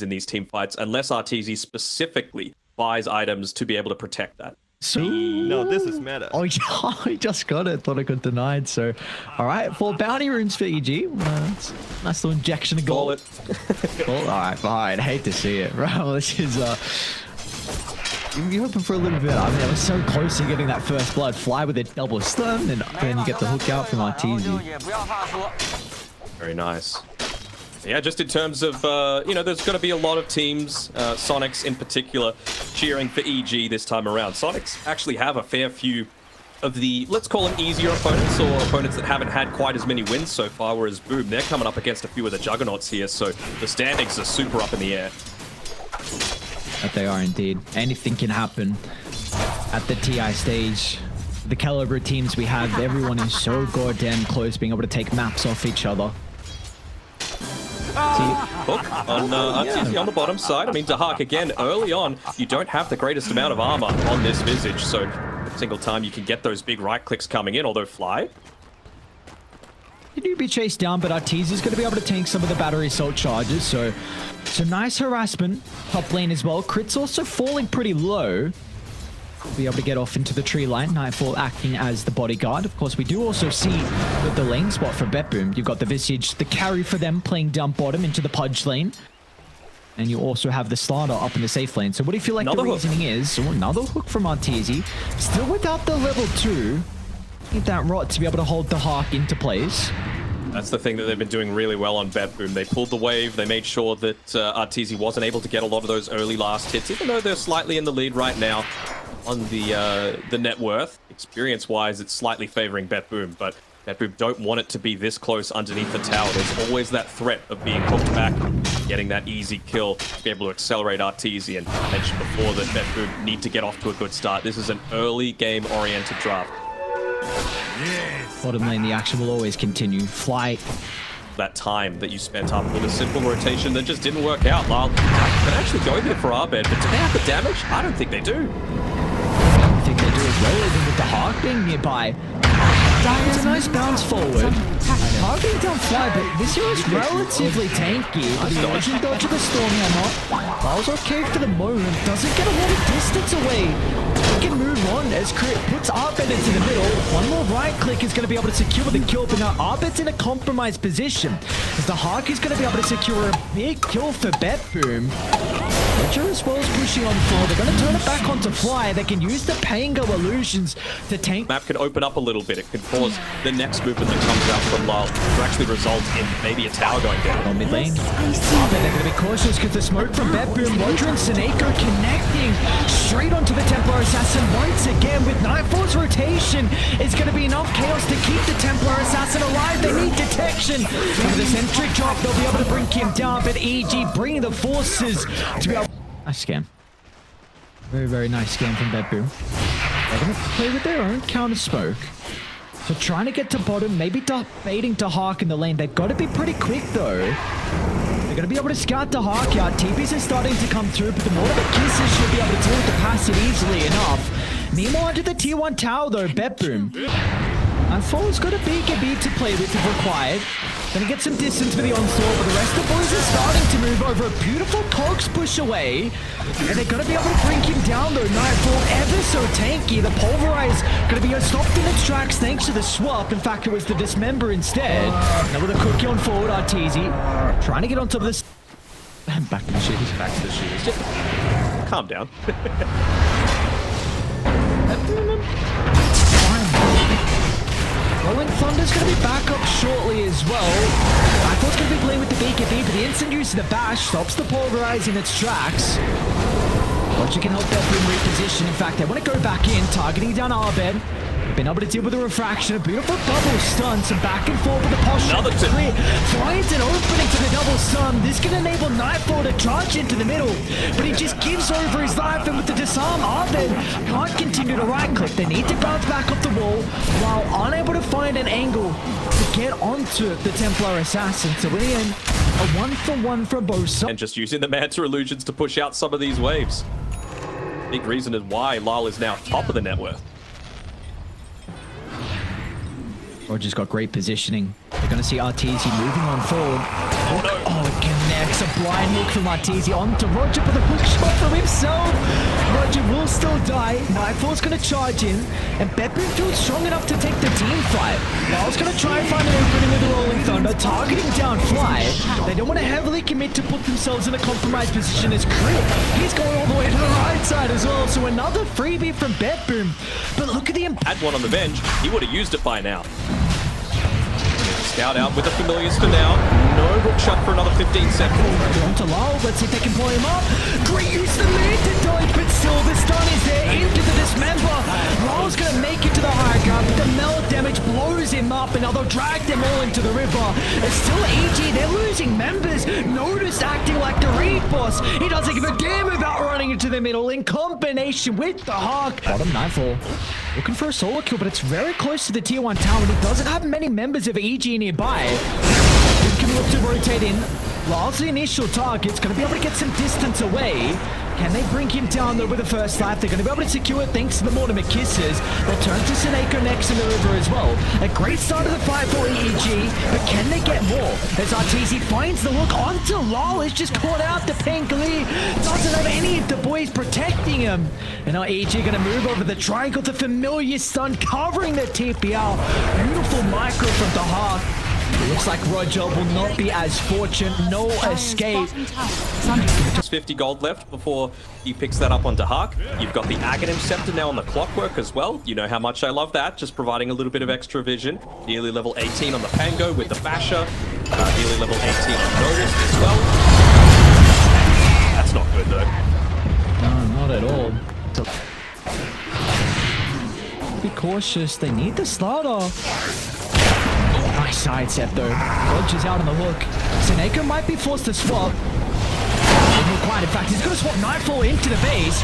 in these team fights unless RTZ specifically buys items to be able to protect that. So, no, this is meta. Oh, yeah, I just got it. Thought I got denied. So, all right, 4 bounty runes for EG. Nice little injection of gold. All right. I hate to see it, bro. This is you're hoping for a little bit. I mean, I was so close to getting that first blood. Fly with a double stun, and then you get the hook out from RTZ. Very nice. Yeah, just in terms of, you know, there's going to be a lot of teams, Sonics in particular, cheering for EG this time around. Sonics actually have a fair few of the, let's call them easier opponents, or opponents that haven't had quite as many wins so far, whereas Boom, they're coming up against a few of the juggernauts here, so the standings are super up in the air. That they are indeed. Anything can happen at the TI stage. The caliber teams we have, everyone is so goddamn close, being able to take maps off each other. Hook on RTZ on the bottom side. I mean, Dahak, again, early on, you don't have the greatest amount of armor on this Visage, so every single time you can get those big right clicks coming in, although Fly. You do be chased down, but RTZ is going to be able to tank some of the battery assault charges, so nice harassment. Top lane as well. Crit's also falling pretty low. Be able to get off into the tree line. Nightfall acting as the bodyguard. Of course, we do also see the lane spot for BetBoom. You've got the Visage, the carry for them playing down bottom into the Pudge lane. And you also have the Starter up in the safe lane. So what do you feel like the reasoning is? Oh, another hook from RTZ. Still without the level 2. Need that rot to be able to hold the Hawk into place. That's the thing that they've been doing really well on BetBoom. They pulled the wave. They made sure that RTZ wasn't able to get a lot of those early last hits, even though they're slightly in the lead right now on the net worth. Experience-wise, it's slightly favoring BetBoom, but BetBoom don't want it to be this close underneath the tower. There's always that threat of being hooked back, getting that easy kill to be able to accelerate RTZ. And I mentioned before that BetBoom need to get off to a good start. This is an early game-oriented draft. Bottom lane, the action will always continue. Fly. That time that you spent up with a simple rotation that just didn't work out. Lyle can actually go there for ABED, but do they have the damage? I don't think they do. I don't think they do as well, even with the Hawk being nearby. It's a nice bounce forward. Hawk being down Fly, but this hero is relatively tanky. The Ocean dodge of the Storm Hammer. Lyle's okay for the moment. Doesn't get a lot of distance away. He can move on as Crit puts ABED into the middle. One more right click is going to be able to secure the kill, but now ABED's in a compromised position as the Hawk is going to be able to secure a big kill for BetBoom. Roger as well as pushing on forward. They're going to turn it back onto Fly. They can use the Pango illusions to tank. Map can open up a little bit. It can cause the next movement that comes out from Lyle to actually result in maybe a tower going down. On mid lane. They're going to be cautious because the smoke from BetBoom, Roger and Seneko connecting straight onto the Templar Assassin once again with Nightfall's rotation. Is going to be enough chaos to keep the Templar Assassin alive. They need detection. With the centric drop, they'll be able to bring him down, but EG bringing the forces to be able. Nice scam. Very nice scam from BetBoom. They're going to play with their own counter smoke. So trying to get to bottom, maybe baiting to Hawk in the lane. They've got to be pretty quick though. They're going to be able to scout the Hawk out. TPs are starting to come through, but the more the kisses should be able to deal with the passive easily enough. Meanwhile, under the tier 1 tower though, BetBoom. And Fall's got a big ABED to play with if required. Gonna get some distance with the onslaught, but the rest of the boys are starting to move over a beautiful cogs push away. And they're gonna be able to bring him down though. Nightfall ever so tanky. The Pulverize gonna be stopped in its tracks thanks to the swap. In fact, it was the Dismember instead. Now with a cookie on forward, RTZ trying to get on top of this. Back to the shooters. Back to the shooters. Just calm down. Rolling Thunder's going to be back up shortly as well. Nightfall's going to be playing with the BKB, but the instant use of the bash stops the Pulverize in its tracks. Roger can help BetBoom reposition. In fact, they want to go back in, targeting down ABED. Been able to deal with the refraction, a beautiful double stun, some back and forth with the posture. Another clear. Finds an opening to the double stun. This can enable Nightfall to charge into the middle, but he just gives over his life, and with the disarm, ABED can't continue to right click. They need to bounce back off the wall while unable to find an angle to get onto the Templar Assassin. So in the end, a 1-for-1 from both sides. And just using the Manta illusions to push out some of these waves. Big reason is why Lyle is now top of the net worth. Roger's got great positioning. They're going to see Arteezy moving on forward. Oh, it connects. A blind hook from Arteezy onto Roger, but the hook shot from himself. Roger will still die. Nightfall's going to charge in, and BetBoom feels strong enough to take the team fight. Lyle's going to try and find an opening with the Rolling Thunder, targeting down Fly. They don't want to heavily commit to put themselves in a compromised position as Crit. He's going all the way to the right side as well, so another freebie from BetBoom. But look at the impact. Had one on the bench, he would have used it by now. Scout out with the familiars for now. No hook shot for another 15 seconds. On to Lyle, let's see if they can pull him up. Great use of the lead to dodge, but still the stun is there into the dismember. Lyle's going to make it to the high ground, but the melt damage blows him up, and now they'll drag them all into the river. It's still EG, they're losing members. Notice acting like the raid boss. He doesn't give a damn about running into the middle in combination with the Hawk. Bottom Nightfall. Looking for a solo kill, but it's very close to the tier 1 tower, and he doesn't have many members of EG nearby. He can look to rotate in. Lyle's the initial target's going to be able to get some distance away. Can they bring him down though with the first life? They're going to be able to secure it thanks to the Mortimer Kisses. They'll turn to Seneko next in the river as well. A great start of the fight for EG, but can they get more? As Arteezy finds the hook onto Lyle, is just caught out to Pengli. Doesn't have any of the boys protecting him. And now EG going to move over the triangle. The familiar stun covering the TPL. Beautiful micro from the Hawk. It looks like Roger will not be as fortunate. No escape. Just 50 gold left before he picks that up onto Hark. You've got the Aghanim Scepter now on the clockwork as well. You know how much I love that, just providing a little bit of extra vision. Nearly level 18 on the Pango with the Basher. Nearly level 18 on Notice as well. That's not good though. No, not at all. Be cautious. They need the slaughter. Nice side step though. Roger's out on the hook. Seneko might be forced to swap. Quite. In fact, he's going to swap Nightfall into the base.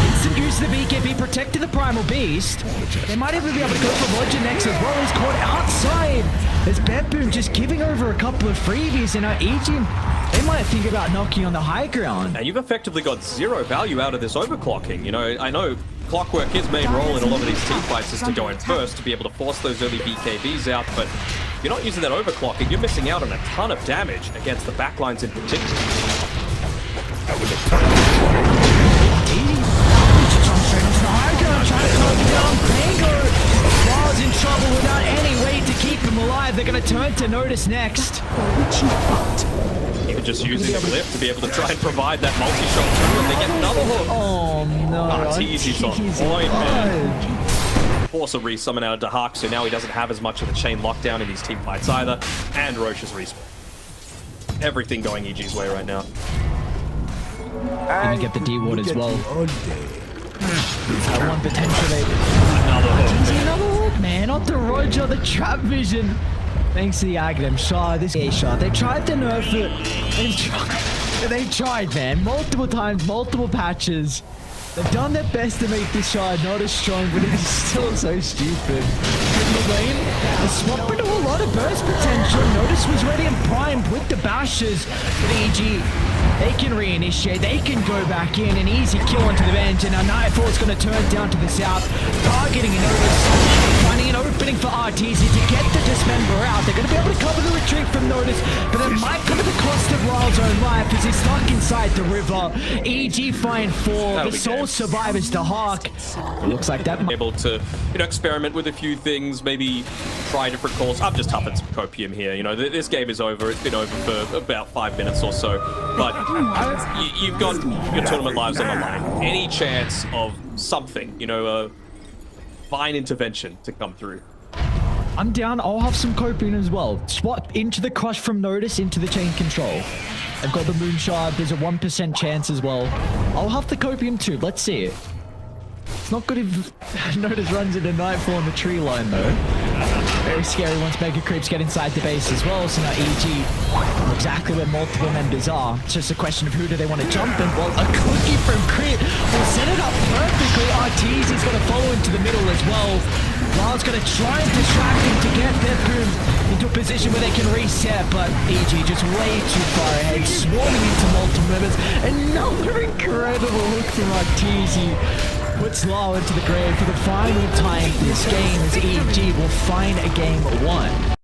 Instant use of the BKB, protecting the Primal Beast. They might even be able to go for Roger next as well. He's caught outside. There's BetBoom just giving over a couple of freebies, and EG, they might think about knocking on the high ground. And you've effectively got zero value out of this overclocking. You know, I know Clockwork, his main role in a lot of these team fights is to go in first, to be able to force those early BKBs out, but if you're not using that overclocking, you're missing out on a ton of damage against the backlines in particular. Lyle's in trouble without any way to keep him alive. They're going to turn to Notice next. Even just using the lift to be able to try and provide that multi-shot through, and they get another hook. Oh no. Arteezy's on point, man. Force a resummon out of Dahak, so now he doesn't have as much of the chain lockdown in these team fights either. And Roche's respawn. Everything going EG's way right now. Gonna get the D-Ward as well. That one potentially. Another hook. Another hook, man. Onto Roger, the trap vision. Thanks to the Aghanim shot, this A shot. They tried to nerf it. They tried, man. Multiple times, multiple patches. They've done their best to make this shot not as strong, but it's still so stupid. In the lane, they swap into a lot of burst potential. Notice was ready and primed with the bashes. But EG, they can reinitiate, they can go back in, an easy kill onto the bench, and now Nightfall's going to turn down to the south, targeting a Notice, finding an opening for Arteezy to get the Dismember out. They're going to be able to cover the retreat from Notice, but it might come at the cost of Lyle's own life as he's stuck inside the river. EG find 4, the sole survivors to Hawk. It looks like that might... Able to, experiment with a few things, maybe try different calls. I'm just huffing some copium here. You know, this game is over. It's been over for about 5 minutes or so, but you've got your tournament lives on the line. Any chance of something, a fine intervention to come through? I'm down. I'll have some copium as well. Swap into the crush from Notice into the chain control. I've got the Moonshard. There's a 1% chance as well. I'll have the copium too. Let's see it. It's not good if Notice runs into Nightfall on the tree line though. Very scary once Mega Creeps get inside the base as well. So now EG know exactly where multiple members are. It's just a question of who do they want to jump in. Well, a cookie from Crit will set it up perfectly. Arteezy's going to follow into the middle as well. Lyle's going to try and distract him to get BetBoom into a position where they can reset, but EG just way too far ahead, swarming into multiple members. Another incredible hook from Arteezy. Puts Lyle into the grave for the final time this game as EG will find a game 1.